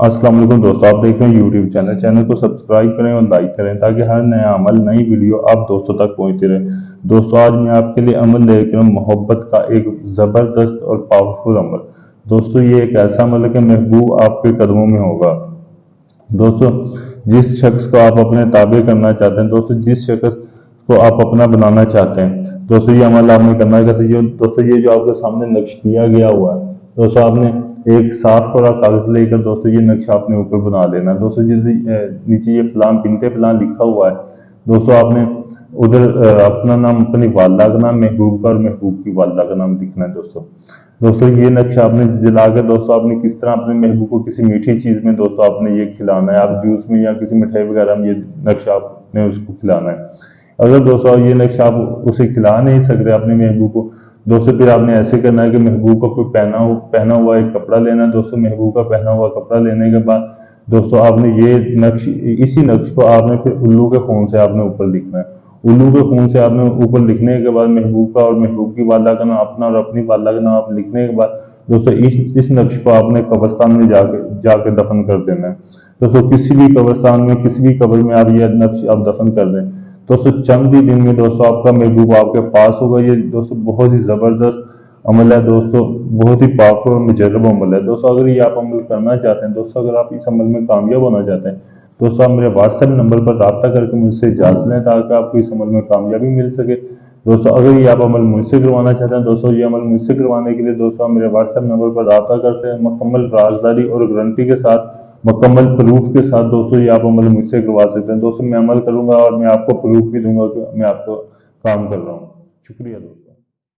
अस्सलाम वालेकुम दोस्तों, आप देख रहे हैं यूट्यूब चैनल को सब्सक्राइब करें और लाइक करें ताकि हर नया अमल नई वीडियो आप दोस्तों तक पहुंचती रहे। दोस्तों आज मैं आपके लिए अमल लेकर हूं मोहब्बत का एक ज़बरदस्त और पावरफुल अमल। दोस्तों ये एक ऐसा अमल है कि महबूब आपके कदमों में होगा। दोस्तों जिस शख्स को आप अपने ताबे करना चाहते हैं, दोस्तों जिस शख्स को आप अपना बनाना चाहते हैं, दोस्तों ये अमल आपने करना है। दोस्तों ये जो आपके सामने नक्श किया गया हुआ है, दोस्तों आपने एक साफ पूरा कागज लेकर दोस्तों ये नक्शा अपने ऊपर बना लेना है। दोस्तों नीचे ये फलां बिनते फलां लिखा हुआ है, दोस्तों आपने उधर अपना नाम, अपनी वालदा का नाम, महबूब का और महबूब की वालदा का नाम लिखना है। दोस्तों ये नक्शा आपने जलाकर दोस्तों आपने किस तरह अपने महबूब को किसी मीठी चीज में दोस्तों आपने ये खिलाना है, आप जूस में या किसी मिठाई वगैरह में ये नक्शा आपने उसको खिलाना है। अगर दोस्तों ये नक्शा आप उसे खिला नहीं सकते अपने महबूब को, दोस्तों फिर आपने ऐसे करना है कि महबूब का कोई पहना हुआ एक कपड़ा लेना है। दोस्तों महबूब का पहना हुआ कपड़ा लेने के बाद दोस्तों आपने ये नक्श, इसी नक्श को आपने फिर उल्लू के खून से आपने ऊपर लिखना है। उल्लू के खून से आपने ऊपर लिखने के बाद महबूब का और महबूब की वाला का नाम, अपना और अपनी वाला का नाम आप लिखने के बाद दोस्तों इस नक्श को आपने कब्रिस्तान में जाके दफन कर देना है। दोस्तों किसी भी कब्रिस्तान में, किसी भी कब्र में आप ये नक्श आप दफन कर दें, दोस्तों चंद ही दिन में दोस्तों आपका महबूब आपके पास होगा। ये दोस्तों बहुत ही जबरदस्त अमल है दोस्तों, बहुत ही पावरफुल और मुजर्रब अमल है। दोस्तों अगर ये आप अमल करना चाहते हैं, दोस्तों अगर आप इस अमल में कामयाब होना चाहते हैं, दोस्तों आप मेरे व्हाट्सएप नंबर पर रब्ता करके मुझसे इजाजत लें ताकि आपको इस अमल में कामयाबी मिल सके। दोस्तों अगर ये आप अमल मुझसे करवाना चाहते हैं, दोस्तों ये अमल मुझसे करवाने के लिए दोस्तों आप मेरे व्हाट्सएप नंबर पर रब्ता करते हैं, मुकम्मल राजदारी और गारंटी के साथ, मुकम्मल प्रूफ के साथ दोस्तों ये आप अमल मुझसे करवा सकते हैं। दोस्तों मैं अमल करूंगा और मैं आपको प्रूफ भी दूंगा कि मैं आपको काम कर रहा हूँ। शुक्रिया दोस्तों।